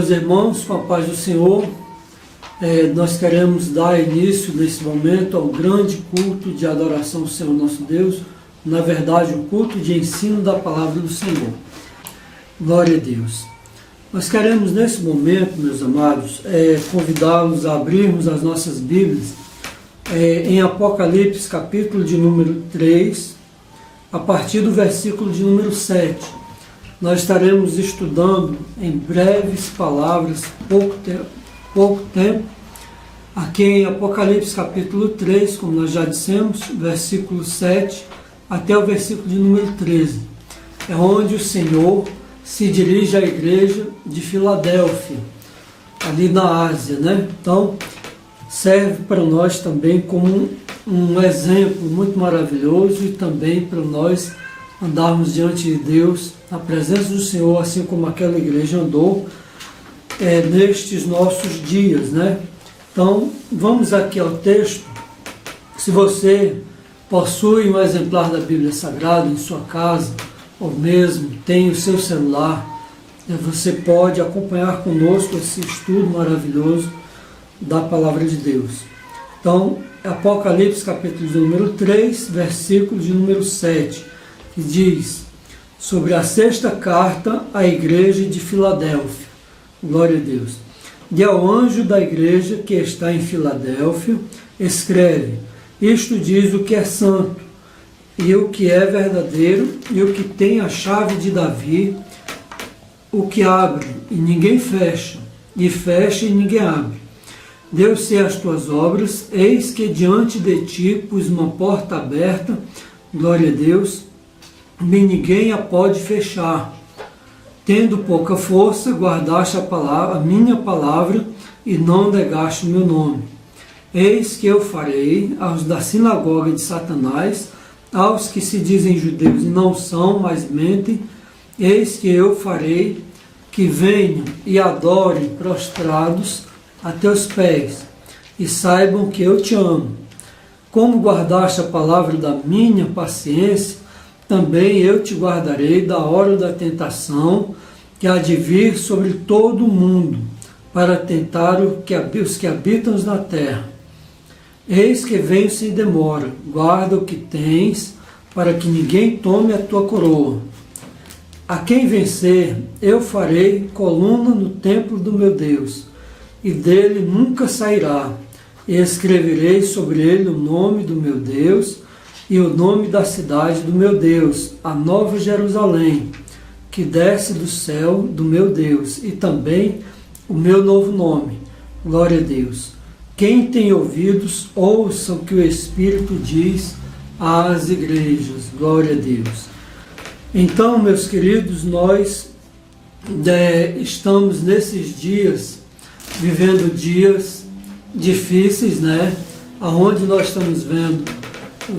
Meus irmãos, com a paz do Senhor, nós queremos dar início nesse momento ao grande culto de adoração ao Senhor nosso Deus, na verdade o culto de ensino da palavra do Senhor. Glória a Deus. Nós queremos nesse momento, meus amados, convidá-los a abrirmos as nossas Bíblias em Apocalipse, capítulo de número 3, a partir do versículo de número 7. Nós estaremos estudando em breves palavras, pouco tempo, aqui em Apocalipse capítulo 3, como nós já dissemos, versículo 7 até o versículo de número 13. É onde o Senhor se dirige à igreja de Filadélfia, ali na Ásia, né? Então, serve para nós também como um exemplo muito maravilhoso e também para nós andarmos diante de Deus, na presença do Senhor, assim como aquela igreja andou nestes nossos dias, né? Então, vamos aqui ao texto. Se você possui um exemplar da Bíblia Sagrada em sua casa, ou mesmo tem o seu celular, você pode acompanhar conosco esse estudo maravilhoso da Palavra de Deus. Então, Apocalipse capítulo de número 3, versículo de número 7, que diz sobre a sexta carta à igreja de Filadélfia. Glória a Deus. E ao anjo da igreja que está em Filadélfia, escreve: isto diz o que é santo, e o que é verdadeiro, e o que tem a chave de Davi, o que abre e ninguém fecha, e fecha e ninguém abre. Deus sei as tuas obras, eis que diante de ti pus uma porta aberta, glória a Deus, nem ninguém a pode fechar. Tendo pouca força, guardaste a minha palavra, e não negaste o meu nome. Eis que eu farei aos da sinagoga de Satanás, aos que se dizem judeus e não são, mas mentem, eis que eu farei que venham e adorem prostrados a teus pés, e saibam que eu te amo. Como guardaste a palavra da minha paciência, também eu te guardarei da hora da tentação que há de vir sobre todo o mundo, para tentar os que habitam na terra. Eis que venho sem demora, guarda o que tens, para que ninguém tome a tua coroa. A quem vencer, eu farei coluna no templo do meu Deus, e dele nunca sairá, e escreverei sobre ele o nome do meu Deus, e o nome da cidade do meu Deus, a Nova Jerusalém, que desce do céu do meu Deus, e também o meu novo nome. Glória a Deus. Quem tem ouvidos, ouça o que o Espírito diz às igrejas. Glória a Deus. Então, meus queridos, nós estamos nesses dias, vivendo dias difíceis, né? Onde nós estamos vendo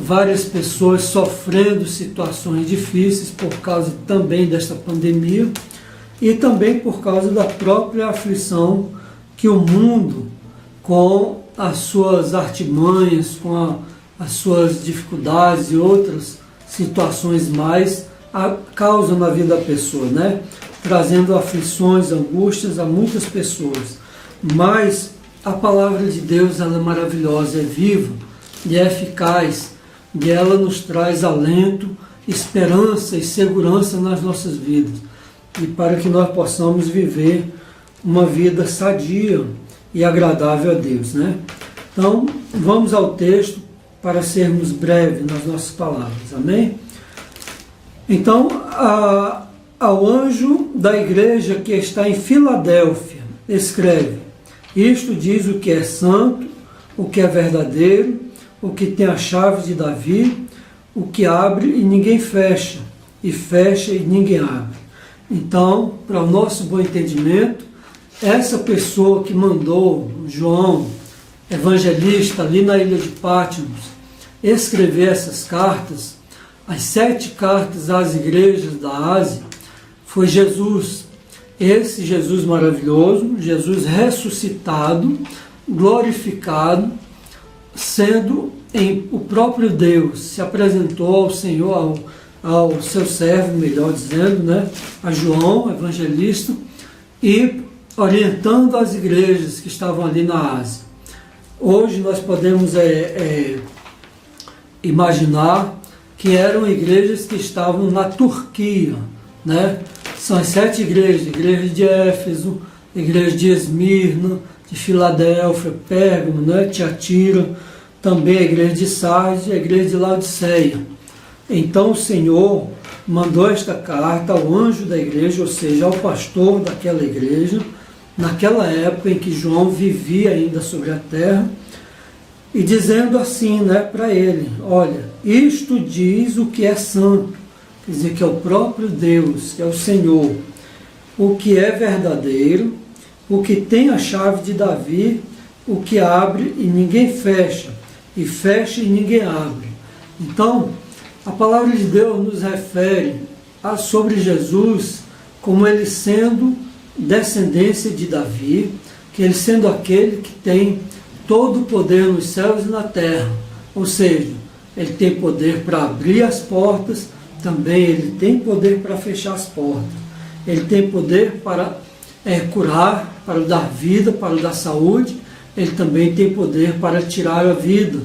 várias pessoas sofrendo situações difíceis por causa também desta pandemia e também por causa da própria aflição que o mundo, com as suas artimanhas, com as suas dificuldades e outras situações mais, causam na vida da pessoa, né? Trazendo aflições, angústias a muitas pessoas. Mas a palavra de Deus, ela é maravilhosa, é viva e é eficaz, e ela nos traz alento, esperança e segurança nas nossas vidas, e para que nós possamos viver uma vida sadia e agradável a Deus, né? Então, vamos ao texto para sermos breves nas nossas palavras, amém? Então, ao anjo da igreja que está em Filadélfia, escreve: isto diz o que é santo, o que é verdadeiro, o que tem a chave de Davi, o que abre e ninguém fecha, e fecha e ninguém abre. Então, para o nosso bom entendimento, essa pessoa que mandou João, evangelista, ali na ilha de Patmos, escrever essas cartas, as 7 cartas às igrejas da Ásia, foi Jesus. Esse Jesus maravilhoso, Jesus ressuscitado, glorificado, sendo o próprio Deus, se apresentou ao Senhor, ao seu servo, melhor dizendo, né, a João, evangelista, e orientando as igrejas que estavam ali na Ásia. Hoje nós podemos imaginar que eram igrejas que estavam na Turquia, né? São as 7 igrejas: igreja de Éfeso, igreja de Esmirna, de Filadélfia, Pérgamo, né? Tiatira, também a igreja de Sardes e a igreja de Laodiceia. Então o Senhor mandou esta carta ao anjo da igreja, ou seja, ao pastor daquela igreja, naquela época em que João vivia ainda sobre a terra, e dizendo assim, né, para ele: olha, isto diz o que é santo, quer dizer, que é o próprio Deus, que é o Senhor, o que é verdadeiro, o que tem a chave de Davi, o que abre e ninguém fecha, e fecha e ninguém abre. Então, a palavra de Deus nos refere sobre Jesus como ele sendo descendência de Davi, que ele sendo aquele que tem todo o poder nos céus e na terra, ou seja, ele tem poder para abrir as portas, também ele tem poder para fechar as portas, ele tem poder para curar, para dar vida, para dar saúde, ele também tem poder para tirar a vida,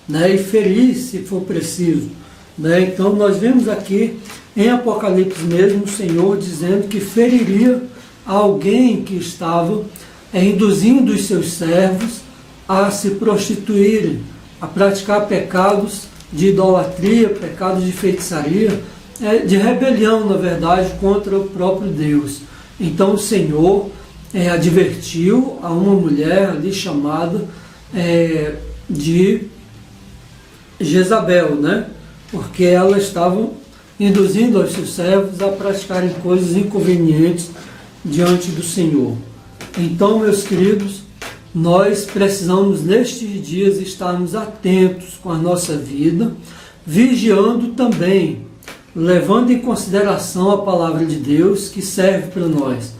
né, e ferir se for preciso. Né? Então nós vemos aqui em Apocalipse mesmo o Senhor dizendo que feriria alguém que estava induzindo os seus servos a se prostituírem, a praticar pecados de idolatria, pecados de feitiçaria, de rebelião, na verdade, contra o próprio Deus. Então o Senhor advertiu a uma mulher ali chamada de Jezabel, né? Porque elas estavam induzindo os seus servos a praticarem coisas inconvenientes diante do Senhor. Então, meus queridos, nós precisamos nestes dias estarmos atentos com a nossa vida, vigiando também, levando em consideração a palavra de Deus, que serve para nós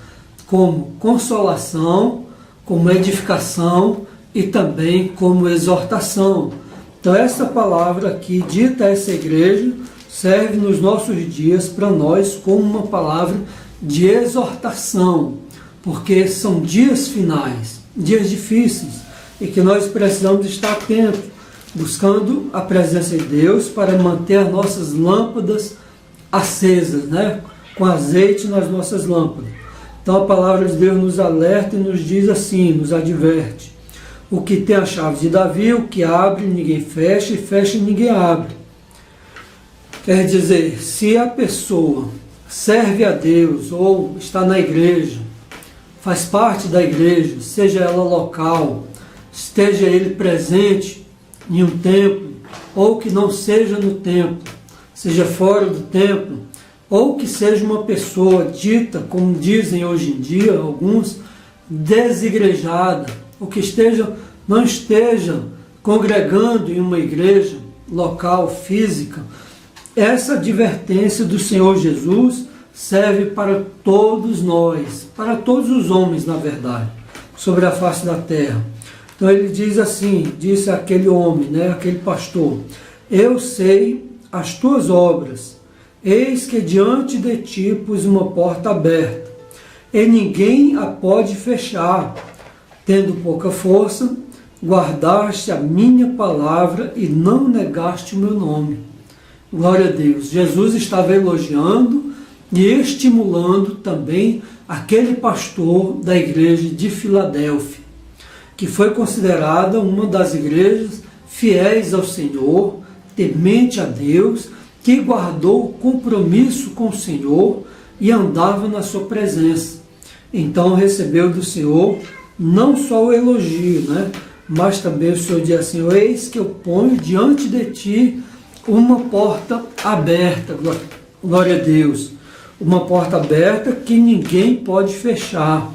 como consolação, como edificação e também como exortação. Então essa palavra aqui, dita a essa igreja, serve nos nossos dias para nós como uma palavra de exortação, porque são dias finais, dias difíceis, e que nós precisamos estar atentos, buscando a presença de Deus para manter as nossas lâmpadas acesas, né? Com azeite nas nossas lâmpadas. Então a palavra de Deus nos alerta e nos diz assim, nos adverte: o que tem a chave de Davi, o que abre ninguém fecha, e fecha ninguém abre. Quer dizer, se a pessoa serve a Deus ou está na igreja, faz parte da igreja, seja ela local, esteja ele presente em um templo, ou que não seja no templo, seja fora do templo, ou que seja uma pessoa dita, como dizem hoje em dia alguns, desigrejada, ou que não esteja congregando em uma igreja local, física, essa advertência do Senhor Jesus serve para todos nós, para todos os homens, na verdade, sobre a face da terra. Então ele diz assim, disse aquele homem, né, aquele pastor: eu sei as tuas obras, eis que diante de ti pus uma porta aberta, e ninguém a pode fechar. Tendo pouca força, guardaste a minha palavra e não negaste o meu nome. Glória a Deus. Jesus estava elogiando e estimulando também aquele pastor da igreja de Filadélfia, que foi considerada uma das igrejas fiéis ao Senhor, temente a Deus, que guardou o compromisso com o Senhor e andava na sua presença. Então recebeu do Senhor não só o elogio, né? Mas também o Senhor diz assim: eis que eu ponho diante de ti uma porta aberta, glória a Deus, uma porta aberta que ninguém pode fechar.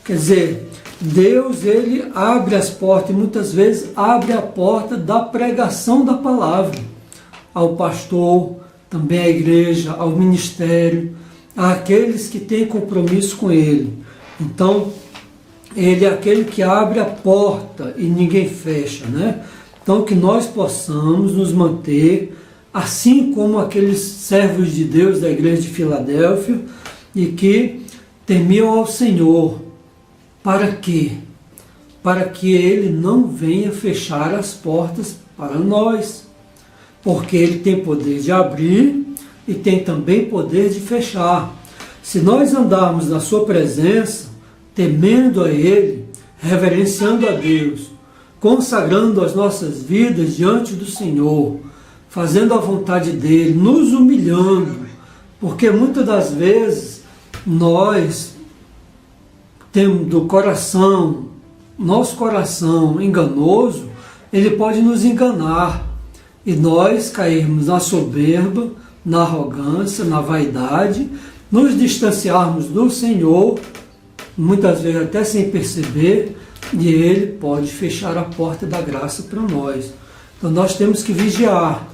Quer dizer, Deus, ele abre as portas, e muitas vezes abre a porta da pregação da palavra ao pastor, também à igreja, ao ministério, àqueles que têm compromisso com ele. Então, ele é aquele que abre a porta e ninguém fecha, né? Então, que nós possamos nos manter, assim como aqueles servos de Deus da igreja de Filadélfia, e que temiam ao Senhor, Para quê? Para que Ele não venha fechar as portas para nós, porque Ele tem poder de abrir e tem também poder de fechar. Se nós andarmos na sua presença, temendo a Ele, reverenciando a Deus, consagrando as nossas vidas diante do Senhor, fazendo a vontade dEle, nos humilhando, porque muitas das vezes nós temos do coração, nosso coração enganoso, ele pode nos enganar e nós cairmos na soberba, na arrogância, na vaidade, nos distanciarmos do Senhor, muitas vezes até sem perceber, e Ele pode fechar a porta da graça para nós. Então nós temos que vigiar,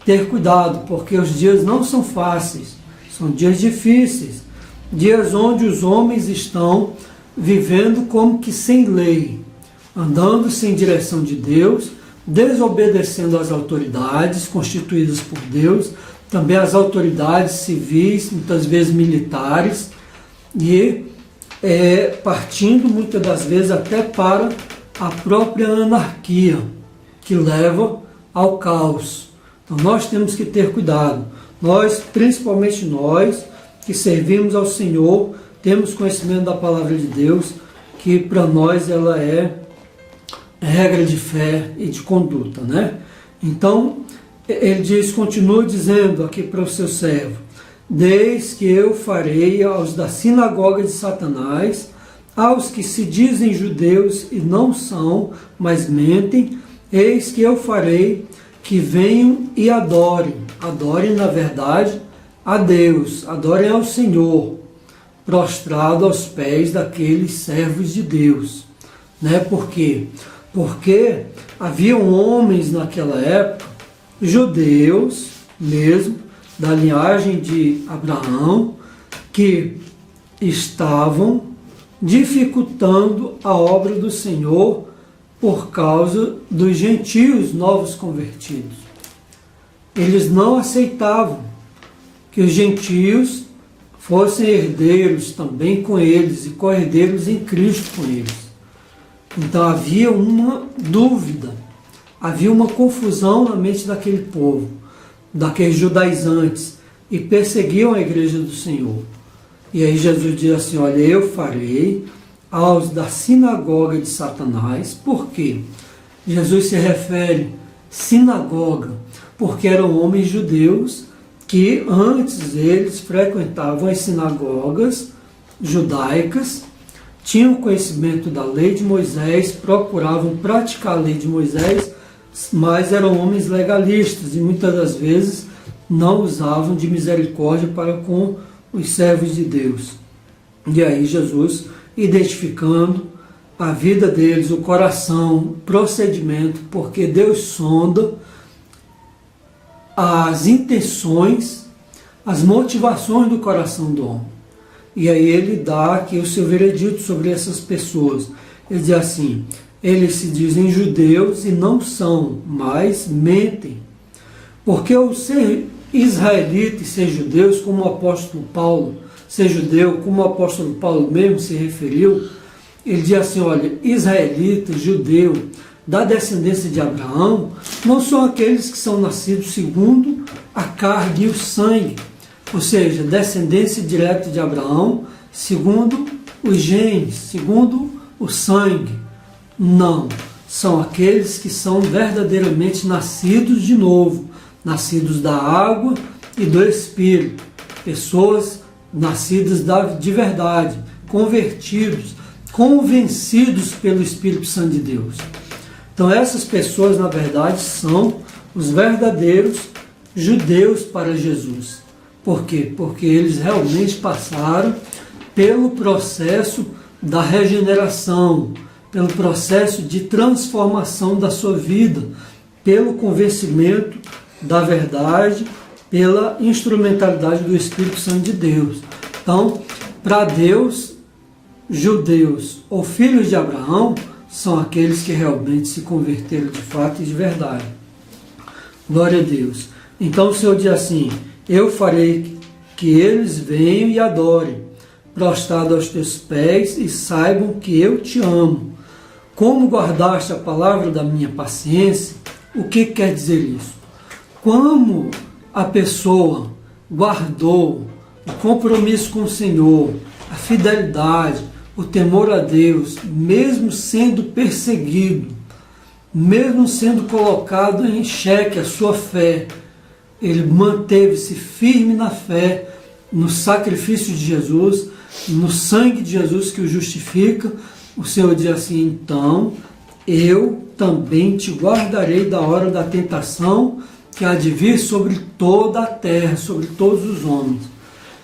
ter cuidado, porque os dias não são fáceis, são dias difíceis, dias onde os homens estão vivendo como que sem lei, andando sem direção de Deus, desobedecendo às autoridades constituídas por Deus, também às autoridades civis, muitas vezes militares, e partindo muitas das vezes até para a própria anarquia, que leva ao caos. Então nós temos que ter cuidado. Nós, principalmente nós, que servimos ao Senhor, temos conhecimento da palavra de Deus, que para nós ela é regra de fé e de conduta, né? Então, ele diz, continua dizendo aqui para o seu servo: desde que eu farei aos da sinagoga de Satanás, aos que se dizem judeus e não são, mas mentem, eis que eu farei que venham e adorem. Adorem, na verdade, a Deus, adorem ao Senhor, prostrado aos pés daqueles servos de Deus. Né? Por quê? Porque haviam homens naquela época, judeus mesmo, da linhagem de Abraão, que estavam dificultando a obra do Senhor por causa dos gentios novos convertidos. Eles não aceitavam que os gentios fossem herdeiros também com eles e co-herdeiros em Cristo com eles. Então havia uma dúvida, havia uma confusão na mente daquele povo, daqueles judaizantes, e perseguiam a igreja do Senhor. E aí Jesus diz assim: olha, eu farei aos da sinagoga de Satanás. Por quê? Jesus se refere sinagoga, porque eram homens judeus que antes eles frequentavam as sinagogas judaicas, tinham conhecimento da lei de Moisés, procuravam praticar a lei de Moisés, mas eram homens legalistas e muitas das vezes não usavam de misericórdia para com os servos de Deus. E aí Jesus, identificando a vida deles, o coração, o procedimento, porque Deus sonda as intenções, as motivações do coração do homem. E aí ele dá aqui o seu veredito sobre essas pessoas. Ele diz assim: eles se dizem judeus e não são, mas mentem. Porque o ser israelita e ser judeus, como o apóstolo Paulo, ser judeu, como o apóstolo Paulo mesmo se referiu, ele diz assim: olha, israelita, judeu, da descendência de Abraão, não são aqueles que são nascidos segundo a carne e o sangue, ou seja, descendência direta de Abraão, segundo os genes, segundo o sangue. Não, são aqueles que são verdadeiramente nascidos de novo, nascidos da água e do Espírito, pessoas nascidas de verdade, convertidos, convencidos pelo Espírito Santo de Deus. Então essas pessoas, na verdade, são os verdadeiros judeus para Jesus. Por quê? Porque eles realmente passaram pelo processo da regeneração, pelo processo de transformação da sua vida, pelo convencimento da verdade, pela instrumentalidade do Espírito Santo de Deus. Então, para Deus, judeus ou filhos de Abraão são aqueles que realmente se converteram de fato e de verdade. Glória a Deus. Então o Senhor diz assim: eu farei que eles venham e adorem. prostrado aos teus pés e saibam que eu te amo. Como guardaste a palavra da minha paciência? O que quer dizer isso? Como a pessoa guardou o compromisso com o Senhor, a fidelidade, o temor a Deus, mesmo sendo perseguido, mesmo sendo colocado em xeque a sua fé, ele manteve-se firme na fé, no sacrifício de Jesus, no sangue de Jesus que o justifica. O Senhor diz assim: então eu também te guardarei da hora da tentação que há de vir sobre toda a terra, sobre todos os homens.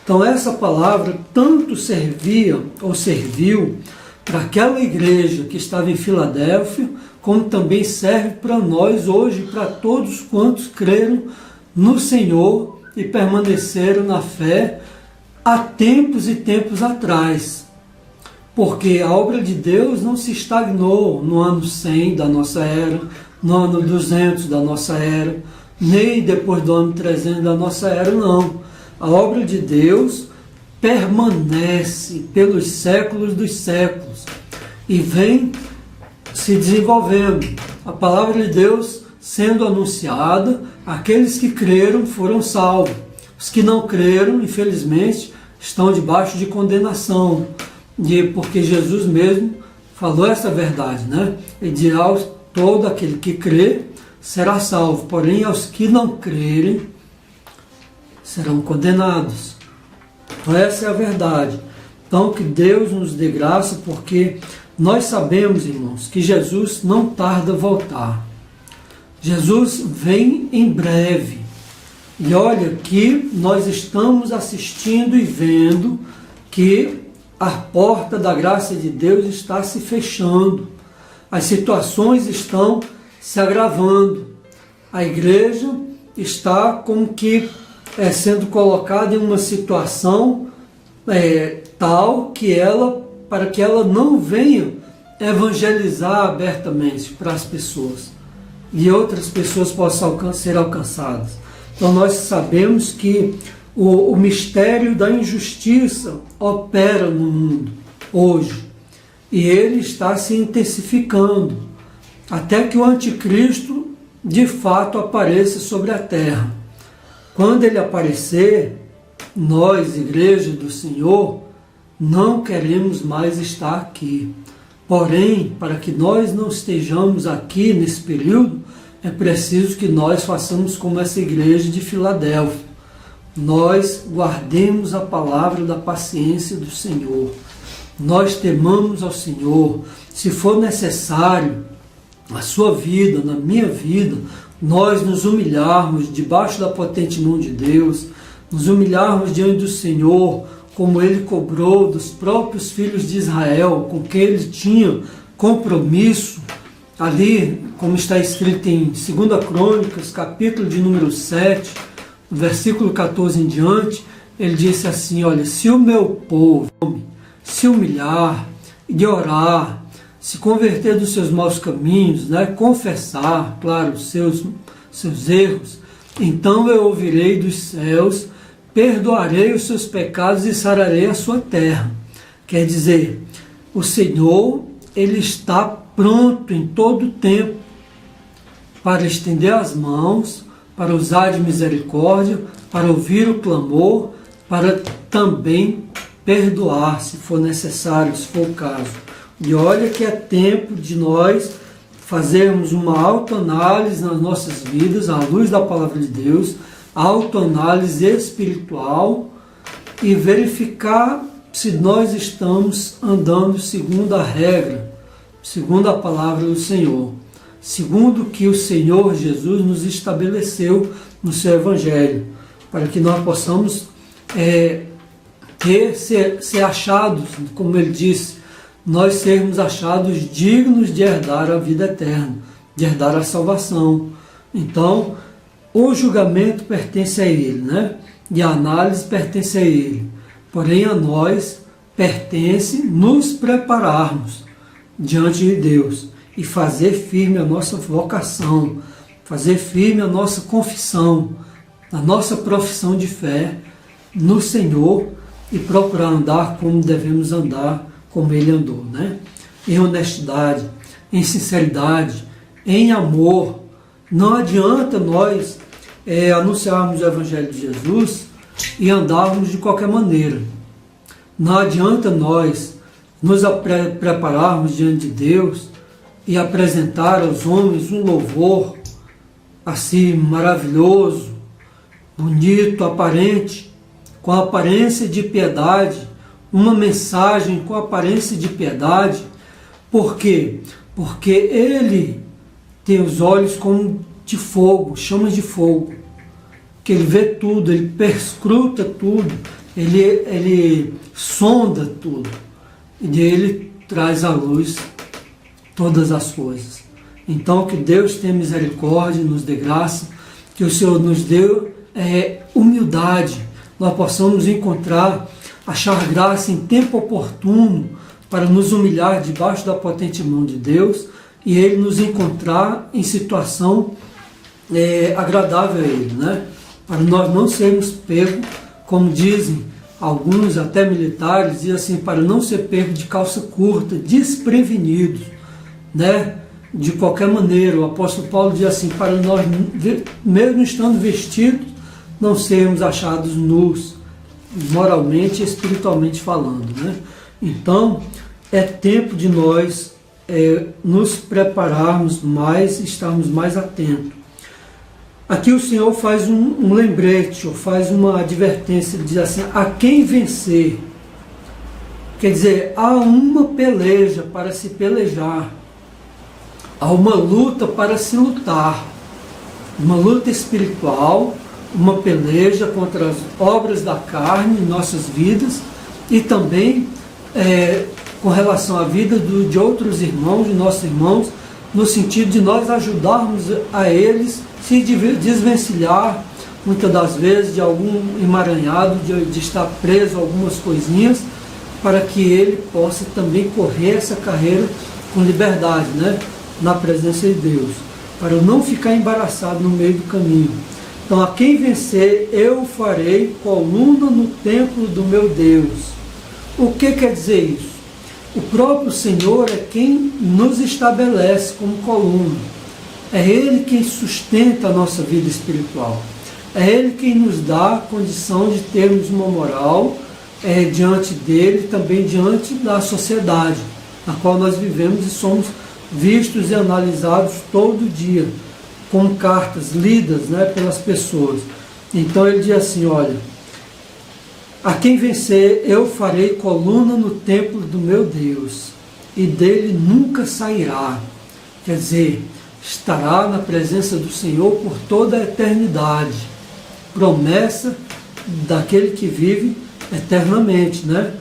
Então essa palavra tanto servia ou serviu para aquela igreja que estava em Filadélfia, como também serve para nós hoje, para todos quantos creram no Senhor e permaneceram na fé há tempos e tempos atrás. Porque a obra de Deus não se estagnou no ano 100 da nossa era, no ano 200 da nossa era, nem depois do ano 300 da nossa era, não. A obra de Deus permanece pelos séculos dos séculos e vem se desenvolvendo. A palavra de Deus sendo anunciada, aqueles que creram foram salvos. Os que não creram, infelizmente, estão debaixo de condenação. Porque Jesus mesmo falou essa verdade, né? Ele dirá: todo aquele que crê será salvo, porém aos que não crerem serão condenados. Então essa é a verdade. Então que Deus nos dê graça, porque nós sabemos, irmãos, que Jesus não tarda a voltar. Jesus vem em breve. E olha que nós estamos assistindo e vendo que a porta da graça de Deus está se fechando. As situações estão se agravando. A igreja está como que sendo colocada em uma situação tal que para que ela não venha evangelizar abertamente para as pessoas e outras pessoas possam ser alcançadas. Então nós sabemos que o mistério da injustiça opera no mundo hoje e ele está se intensificando até que o anticristo de fato apareça sobre a terra. Quando ele aparecer, nós, igreja do Senhor, não queremos mais estar aqui. Porém, para que nós não estejamos aqui nesse período, é preciso que nós façamos como essa igreja de Filadélfia. Nós guardemos a palavra da paciência do Senhor. Nós temamos ao Senhor. Se for necessário, na sua vida, na minha vida, nós nos humilharmos debaixo da potente mão de Deus, nos humilharmos diante do Senhor, como Ele cobrou dos próprios filhos de Israel, com quem Ele tinha compromisso, ali, como está escrito em 2 Crônicas, capítulo de número 7, versículo 14 em diante, Ele disse assim: olha, se o meu povo se humilhar e orar, se converter dos seus maus caminhos, né, confessar, claro, os seus erros, então eu ouvirei dos céus, perdoarei os seus pecados e sararei a sua terra. Quer dizer, o Senhor, Ele está pronto em todo o tempo para estender as mãos, para usar de misericórdia, para ouvir o clamor, para também perdoar, se for necessário, se for o caso. E olha que é tempo de nós fazermos uma autoanálise nas nossas vidas, à luz da palavra de Deus, autoanálise espiritual e verificar se nós estamos andando segundo a regra, segundo a palavra do Senhor, segundo o que o Senhor Jesus nos estabeleceu no seu Evangelho, para que nós possamos ser achados, como ele disse, nós sermos achados dignos de herdar a vida eterna, de herdar a salvação. Então, o julgamento pertence a Ele, né? E a análise pertence a Ele. Porém, a nós pertence nos prepararmos diante de Deus e fazer firme a nossa vocação, fazer firme a nossa confissão, a nossa profissão de fé no Senhor e procurar andar como devemos andar, como ele andou, né? Em honestidade, em sinceridade, em amor. Não adianta nós anunciarmos o Evangelho de Jesus e andarmos de qualquer maneira. Não adianta nós nos prepararmos diante de Deus e apresentar aos homens um louvor assim maravilhoso, bonito, aparente, com aparência de piedade, uma mensagem com aparência de piedade. Por quê? Porque ele tem os olhos como de fogo, chamas de fogo, que ele vê tudo, ele perscruta tudo, ele sonda tudo, e ele traz à luz todas as coisas. Então, que Deus tenha misericórdia, nos dê graça, que o Senhor nos dê humildade, nós possamos achar graça em tempo oportuno para nos humilhar debaixo da potente mão de Deus e Ele nos encontrar em situação agradável a Ele, né? Para nós não sermos pegos, como dizem alguns até militares, e assim, para não ser pego de calça curta, desprevenidos, né? De qualquer maneira, o apóstolo Paulo diz assim, para nós, mesmo estando vestidos, não sermos achados nus, moralmente e espiritualmente falando, né? Então, é tempo de nós nos prepararmos mais, estarmos mais atentos. Aqui o Senhor faz um lembrete, ou faz uma advertência, ele diz assim, a quem vencer. Quer dizer, há uma peleja para se pelejar, há uma luta para se lutar, uma luta espiritual, uma peleja contra as obras da carne em nossas vidas e também com relação à vida de outros irmãos, de nossos irmãos, no sentido de nós ajudarmos a eles se desvencilhar, muitas das vezes, de algum emaranhado, de estar preso a algumas coisinhas, para que ele possa também correr essa carreira com liberdade, né? Na presença de Deus, para não ficar embaraçado no meio do caminho. Então, a quem vencer, eu farei coluna no templo do meu Deus. O que quer dizer isso? O próprio Senhor é quem nos estabelece como coluna. É Ele quem sustenta a nossa vida espiritual. É Ele quem nos dá a condição de termos uma moral diante dEle e também diante da sociedade, na qual nós vivemos e somos vistos e analisados todo dia, com cartas lidas, né, pelas pessoas. Então ele diz assim, olha, a quem vencer eu farei coluna no templo do meu Deus, e dele nunca sairá. Quer dizer, estará na presença do Senhor por toda a eternidade. Promessa daquele que vive eternamente, né?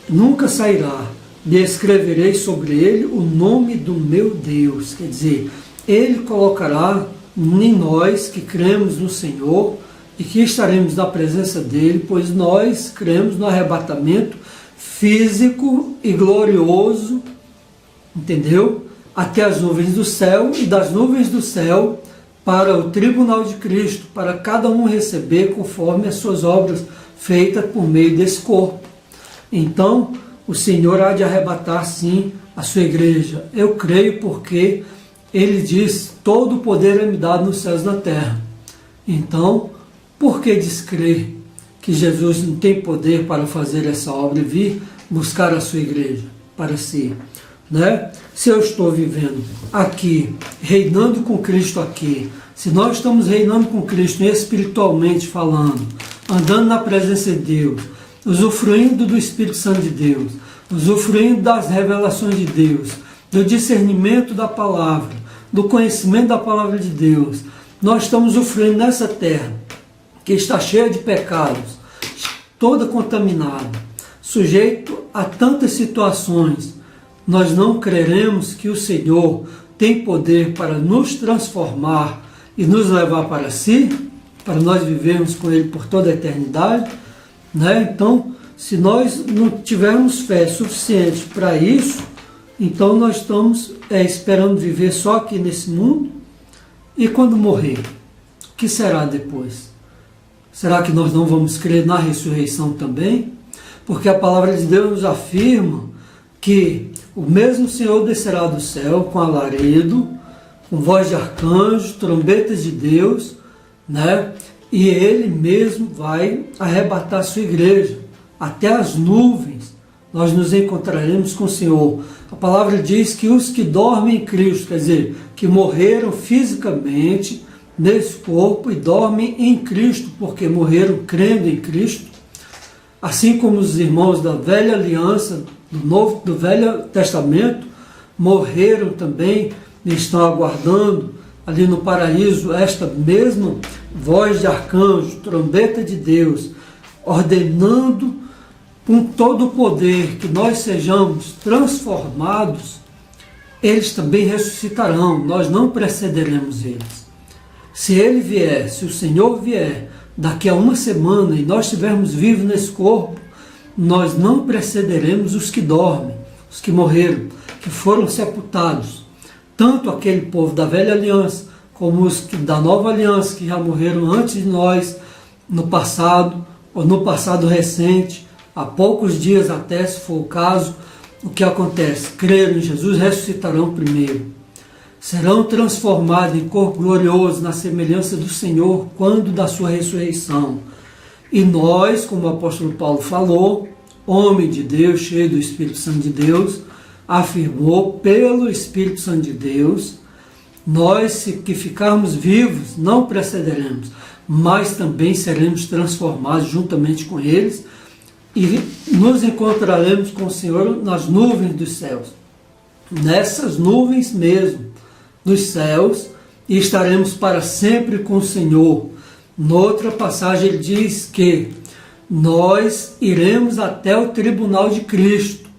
Nunca sairá. E escreverei sobre ele o nome do meu Deus. Quer dizer, ele colocará em nós que cremos no Senhor e que estaremos na presença dele, pois nós cremos no arrebatamento físico e glorioso, entendeu? Até as nuvens do céu, e das nuvens do céu para o tribunal de Cristo, para cada um receber conforme as suas obras feitas por meio desse corpo. Então, o Senhor há de arrebatar, sim, a sua igreja. Eu creio porque Ele diz, todo o poder é me dado nos céus e na terra. Então, por que descrer que Jesus não tem poder para fazer essa obra e vir buscar a sua igreja para si? Né? Se eu estou vivendo aqui, reinando com Cristo aqui, se nós estamos reinando com Cristo espiritualmente falando, andando na presença de Deus, usufruindo do Espírito Santo de Deus, usufruindo das revelações de Deus, do discernimento da palavra, do conhecimento da palavra de Deus, nós estamos usufruindo nessa terra, que está cheia de pecados, toda contaminada, sujeito a tantas situações. Nós não creremos que o Senhor tem poder para nos transformar e nos levar para si, para nós vivermos com Ele por toda a eternidade, né? Então, se nós não tivermos fé suficiente para isso, então nós estamos esperando viver só aqui nesse mundo, e quando morrer, o que será depois? Será que nós não vamos crer na ressurreição também? Porque a palavra de Deus nos afirma que o mesmo Senhor descerá do céu com alarido, com voz de arcanjo, trombetas de Deus, né? E Ele mesmo vai arrebatar a sua igreja. Até as nuvens nós nos encontraremos com o Senhor. A palavra diz que os que dormem em Cristo, quer dizer, que morreram fisicamente nesse corpo e dormem em Cristo, porque morreram crendo em Cristo, assim como os irmãos da velha aliança, do Velho Testamento, morreram também e estão aguardando ali no paraíso esta mesma voz de arcanjo, trombeta de Deus, ordenando com todo o poder que nós sejamos transformados. Eles também ressuscitarão, nós não precederemos eles. Se Ele vier, se o Senhor vier daqui a uma semana e nós estivermos vivos nesse corpo, nós não precederemos os que dormem, os que morreram, que foram sepultados. Tanto aquele povo da velha aliança, como os da nova aliança, que já morreram antes de nós, no passado, ou no passado recente, há poucos dias até, se for o caso. O que acontece? Creram em Jesus, ressuscitarão primeiro. Serão transformados em corpo glorioso, na semelhança do Senhor, quando da sua ressurreição. E nós, como o apóstolo Paulo falou, homem de Deus, cheio do Espírito Santo de Deus, afirmou pelo Espírito Santo de Deus, nós que ficarmos vivos não precederemos, mas também seremos transformados juntamente com eles e nos encontraremos com o Senhor nas nuvens dos céus. Nessas nuvens mesmo dos céus, e estaremos para sempre com o Senhor. Noutra passagem ele diz que nós iremos até o tribunal de Cristo.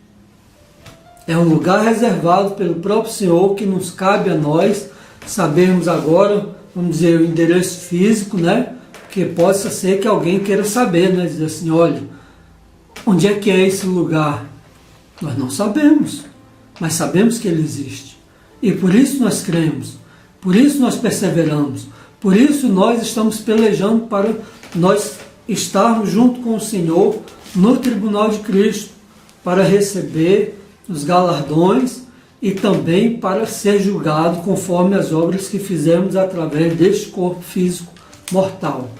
É um lugar reservado pelo próprio Senhor, que nos cabe a nós sabermos agora, vamos dizer, o endereço físico, né? Que possa ser que alguém queira saber, né? Dizer assim, olha, onde é que é esse lugar? Nós não sabemos, mas sabemos que ele existe. E por isso nós cremos, por isso nós perseveramos, por isso nós estamos pelejando para nós estarmos junto com o Senhor no tribunal de Cristo, para receber os galardões e também para ser julgado conforme as obras que fizemos através deste corpo físico mortal,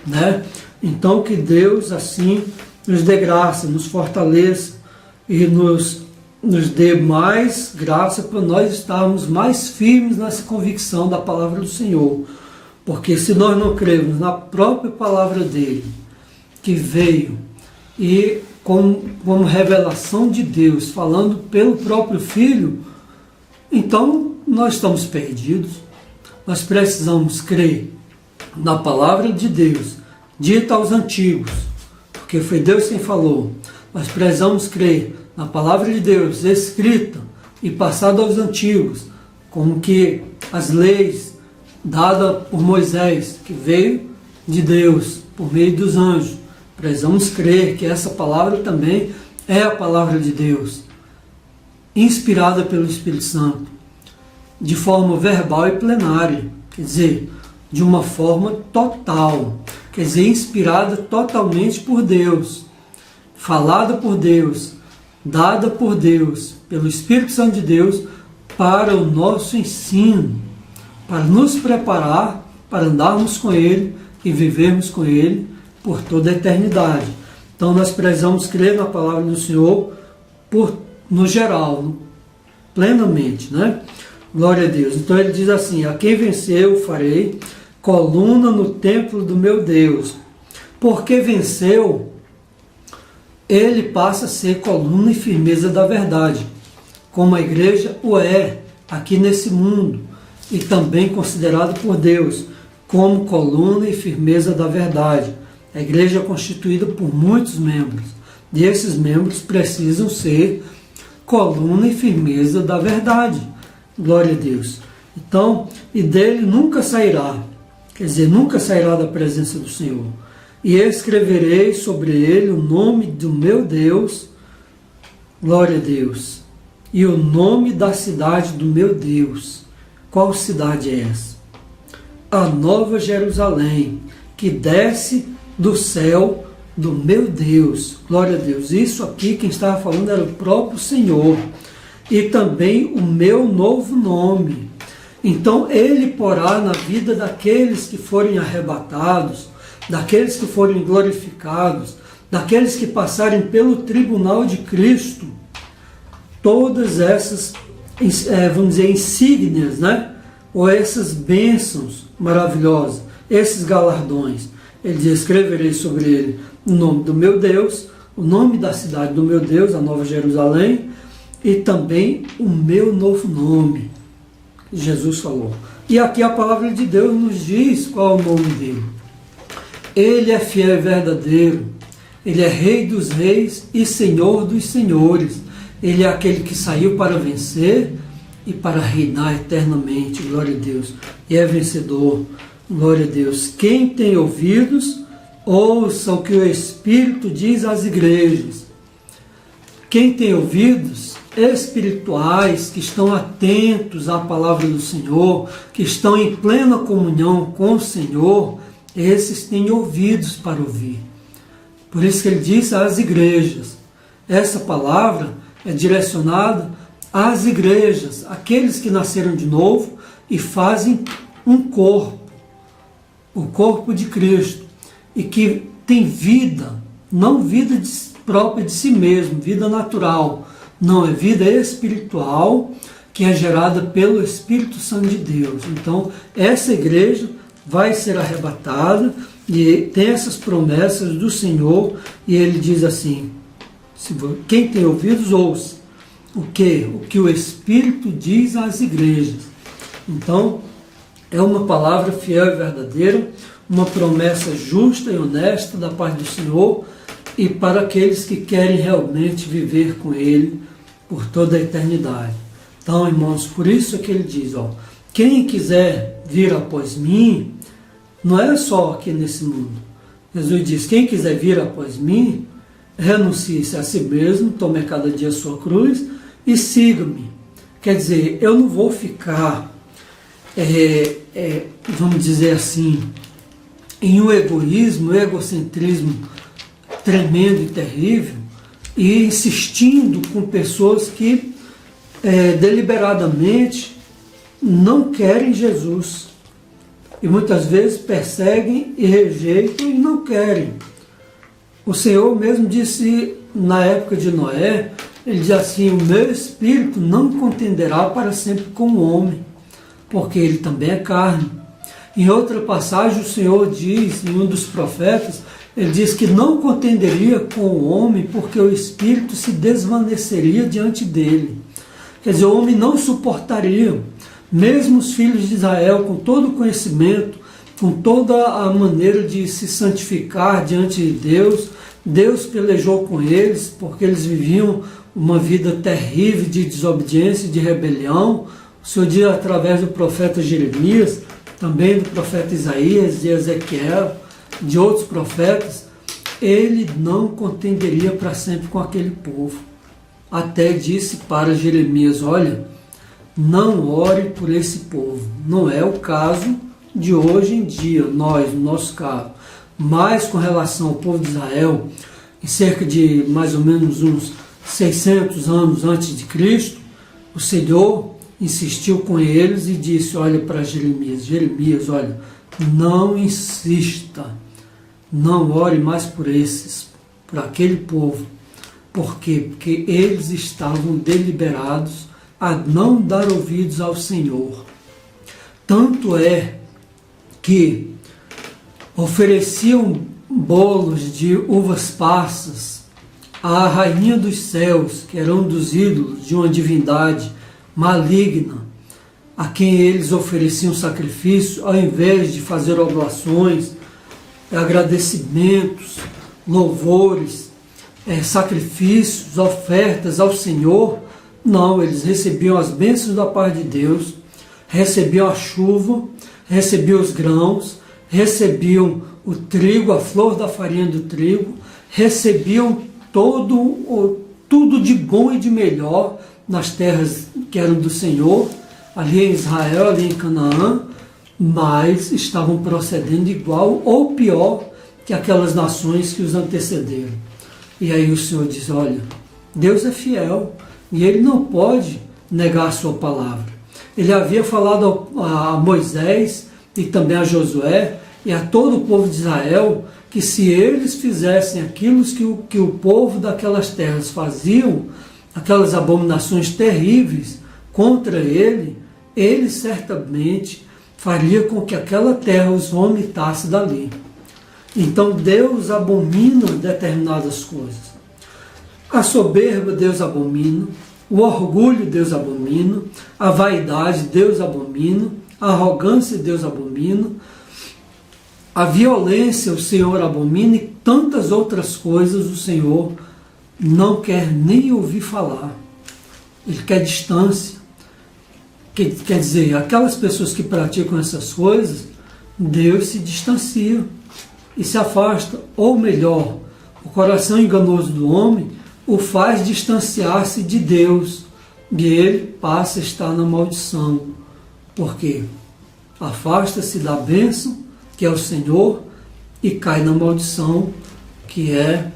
né? Então que Deus assim nos dê graça, nos fortaleça e nos dê mais graça para nós estarmos mais firmes nessa convicção da palavra do Senhor. Porque se nós não cremos na própria palavra dele, que veio e como revelação de Deus, falando pelo próprio Filho, então nós estamos perdidos. Nós precisamos crer na palavra de Deus, dita aos antigos, porque foi Deus quem falou. Nós precisamos crer na palavra de Deus, escrita e passada aos antigos, como que as leis dadas por Moisés, que veio de Deus, por meio dos anjos. Precisamos crer que essa palavra também é a palavra de Deus, inspirada pelo Espírito Santo, de forma verbal e plenária, quer dizer, de uma forma total, quer dizer, inspirada totalmente por Deus, falada por Deus, dada por Deus, pelo Espírito Santo de Deus, para o nosso ensino, para nos preparar para andarmos com Ele e vivermos com Ele por toda a eternidade. Então nós precisamos crer na palavra do Senhor no geral, plenamente, né? Glória a Deus. Então ele diz assim, a quem venceu farei coluna no templo do meu Deus. Porque venceu, ele passa a ser coluna e firmeza da verdade, como a igreja o é aqui nesse mundo, e também considerado por Deus como coluna e firmeza da verdade. A igreja é constituída por muitos membros, e esses membros precisam ser coluna e firmeza da verdade. Glória a Deus. Então, e dele nunca sairá, quer dizer, nunca sairá da presença do Senhor. E escreverei sobre ele o nome do meu Deus, glória a Deus, e o nome da cidade do meu Deus. Qual cidade é essa? A Nova Jerusalém, que desce do céu do meu Deus. Glória a Deus. Isso aqui quem estava falando era o próprio Senhor. E também o meu novo nome. Então ele porá na vida daqueles que forem arrebatados, daqueles que forem glorificados, daqueles que passarem pelo tribunal de Cristo, todas essas, vamos dizer, insígnias, né? Ou essas bênçãos maravilhosas, esses galardões. Ele diz: escreverei sobre ele o nome do meu Deus, o nome da cidade do meu Deus, a Nova Jerusalém, e também o meu novo nome. Jesus falou. E aqui a palavra de Deus nos diz qual é o nome dele. Ele é fiel e verdadeiro. Ele é Rei dos reis e Senhor dos senhores. Ele é aquele que saiu para vencer e para reinar eternamente. Glória a Deus. E é vencedor. Glória a Deus. Quem tem ouvidos, ouça o que o Espírito diz às igrejas. Quem tem ouvidos espirituais, que estão atentos à palavra do Senhor, que estão em plena comunhão com o Senhor, esses têm ouvidos para ouvir. Por isso que ele diz às igrejas. Essa palavra é direcionada às igrejas, aqueles que nasceram de novo e fazem um corpo, o corpo de Cristo, e que tem vida, não vida própria de si mesmo, vida natural. Não, é vida espiritual que é gerada pelo Espírito Santo de Deus. Então, essa igreja vai ser arrebatada e tem essas promessas do Senhor, e ele diz assim: quem tem ouvidos, ouça o que o Espírito diz às igrejas. Então, é uma palavra fiel e verdadeira, uma promessa justa e honesta da parte do Senhor, e para aqueles que querem realmente viver com Ele por toda a eternidade. Então, irmãos, por isso é que ele diz, quem quiser vir após mim, não é só aqui nesse mundo. Jesus diz: quem quiser vir após mim, renuncie-se a si mesmo, tome cada dia a sua cruz e siga-me. Quer dizer, eu não vou ficar, vamos dizer assim, em um egoísmo, um egocentrismo tremendo e terrível, e insistindo com pessoas que deliberadamente não querem Jesus. E muitas vezes perseguem e rejeitam e não querem. O Senhor mesmo disse na época de Noé, ele diz assim: o meu espírito não contenderá para sempre com o homem, porque ele também é carne. Em outra passagem o Senhor diz, em um dos profetas, ele diz que não contenderia com o homem porque o espírito se desvaneceria diante dele. Quer dizer, o homem não suportaria. Mesmo os filhos de Israel, com todo o conhecimento, com toda a maneira de se santificar diante de Deus, Deus pelejou com eles, porque eles viviam uma vida terrível de desobediência e de rebelião. O Senhor diz através do profeta Jeremias, também do profeta Isaías, de Ezequiel, de outros profetas, ele não contenderia para sempre com aquele povo. Até disse para Jeremias: olha, não ore por esse povo. Não é o caso de hoje em dia, nós, no nosso caso. Mas com relação ao povo de Israel, em cerca de mais ou menos uns 600 anos antes de Cristo, o Senhor insistiu com eles e disse, olha para Jeremias: Jeremias, olha, não insista, não ore mais por aquele povo. Por quê? Porque eles estavam deliberados a não dar ouvidos ao Senhor. Tanto é que ofereciam bolos de uvas passas à rainha dos céus, que era um dos ídolos de uma divindade maligna, a quem eles ofereciam sacrifício, ao invés de fazer oblações, agradecimentos, louvores, sacrifícios, ofertas ao Senhor. Não, eles recebiam as bênçãos da parte de Deus, recebiam a chuva, recebiam os grãos, recebiam o trigo, a flor da farinha do trigo, recebiam tudo de bom e de melhor nas terras que eram do Senhor, ali em Israel, ali em Canaã, mas estavam procedendo igual ou pior que aquelas nações que os antecederam. E aí o Senhor diz, olha, Deus é fiel e Ele não pode negar a sua palavra. Ele havia falado a Moisés e também a Josué e a todo o povo de Israel que se eles fizessem aquilo que o povo daquelas terras faziam, aquelas abominações terríveis contra ele, ele certamente faria com que aquela terra os vomitasse dali. Então Deus abomina determinadas coisas. A soberba Deus abomina, o orgulho Deus abomina, a vaidade Deus abomina, a arrogância Deus abomina, a violência o Senhor abomina e tantas outras coisas o Senhor não quer nem ouvir falar. Ele quer distância. Quer dizer, aquelas pessoas que praticam essas coisas, Deus se distancia e se afasta. Ou melhor, o coração enganoso do homem o faz distanciar-se de Deus e ele passa a estar na maldição. Por quê? Afasta-se da bênção, que é o Senhor, e cai na maldição, que é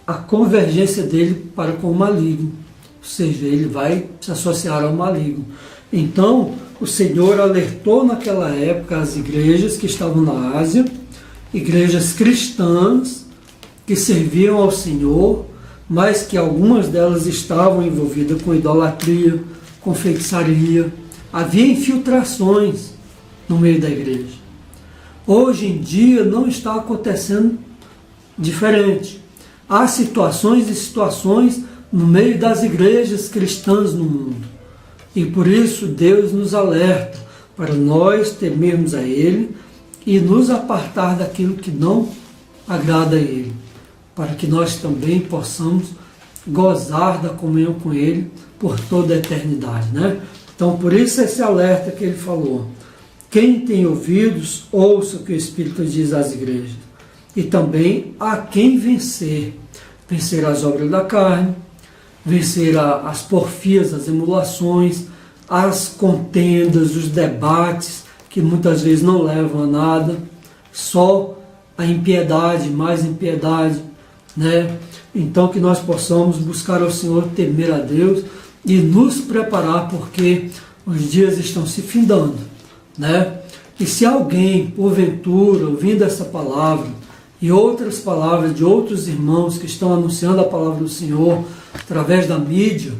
a convergência dele para com o maligno. Ou seja, ele vai se associar ao maligno. Então, o Senhor alertou naquela época as igrejas que estavam na Ásia, igrejas cristãs que serviam ao Senhor, mas que algumas delas estavam envolvidas com idolatria, com feitiçaria. Havia infiltrações no meio da igreja. Hoje em dia não está acontecendo diferente. Há situações e situações no meio das igrejas cristãs no mundo. E por isso Deus nos alerta para nós temermos a Ele e nos apartar daquilo que não agrada a Ele, para que nós também possamos gozar da comunhão com Ele por toda a eternidade, né? Então, por isso esse alerta que Ele falou. Quem tem ouvidos, ouça o que o Espírito diz às igrejas. E também a quem vencer. Vencer as obras da carne, vencer as porfias, as emulações, as contendas, os debates, que muitas vezes não levam a nada, só a impiedade, mais impiedade, né? Então que nós possamos buscar ao Senhor, temer a Deus e nos preparar, porque os dias estão se findando, né? E se alguém, porventura, ouvindo essa palavra e outras palavras de outros irmãos que estão anunciando a palavra do Senhor através da mídia,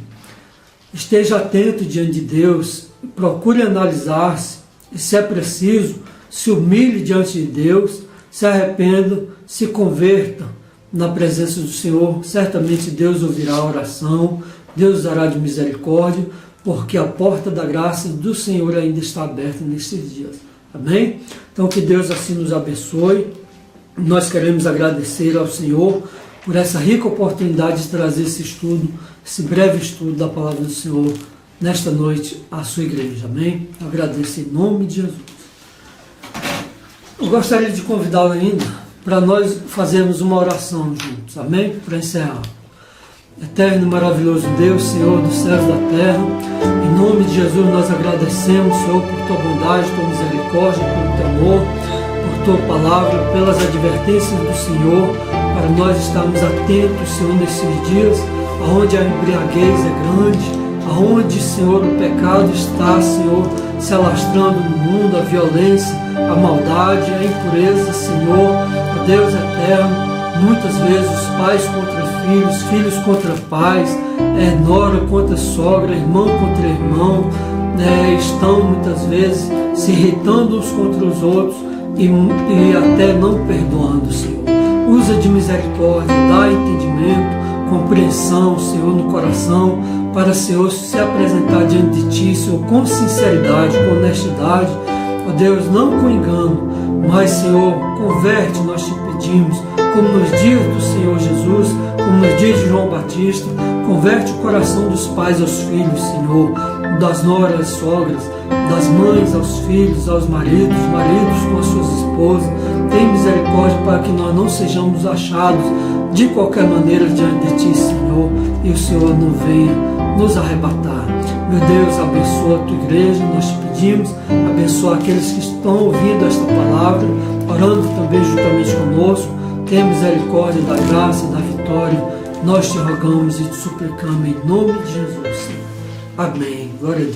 esteja atento diante de Deus, procure analisar-se e, se é preciso, se humilhe diante de Deus, se arrependa, se converta na presença do Senhor. Certamente Deus ouvirá a oração, Deus dará de misericórdia, porque a porta da graça do Senhor ainda está aberta nesses dias. Amém? Então que Deus assim nos abençoe. Nós queremos agradecer ao Senhor por essa rica oportunidade de trazer esse estudo, esse breve estudo da palavra do Senhor nesta noite à sua igreja. Amém? Eu agradeço em nome de Jesus. Eu gostaria de convidá-lo ainda para nós fazermos uma oração juntos. Amém? Para encerrar. Eterno e maravilhoso Deus, Senhor dos céus e da terra, em nome de Jesus nós agradecemos, Senhor, por tua bondade, tua misericórdia, pelo teu amor, por tua palavra, pelas advertências do Senhor, para nós estarmos atentos, Senhor, nesses dias, onde a embriaguez é grande, aonde, Senhor, o pecado está, Senhor, se alastrando no mundo, a violência, a maldade, a impureza, Senhor, ó Deus eterno. Muitas vezes os pais contra filhos, filhos contra pais, nora contra sogra, irmão contra irmão, estão muitas vezes se irritando uns contra os outros e até não perdoando, Senhor. Usa de misericórdia, dá entendimento, compreensão, Senhor, no coração, para, Senhor, se apresentar diante de Ti, Senhor, com sinceridade, com honestidade, ó Deus, não com engano, mas, Senhor, converte, nós te pedimos, como nos dias do Senhor Jesus, como nos dias de João Batista, converte o coração dos pais aos filhos, Senhor, das noras às sogras, das mães aos filhos, aos maridos, maridos com as suas esposas. Tem misericórdia para que nós não sejamos achados de qualquer maneira diante de Ti, Senhor, e o Senhor não venha nos arrebatar. Meu Deus, abençoa a Tua igreja, nós te pedimos, abençoa aqueles que estão ouvindo esta palavra, orando também juntamente conosco. Tenha misericórdia da graça, da vitória. Nós te rogamos e te suplicamos em nome de Jesus. Amém. Glória a Deus.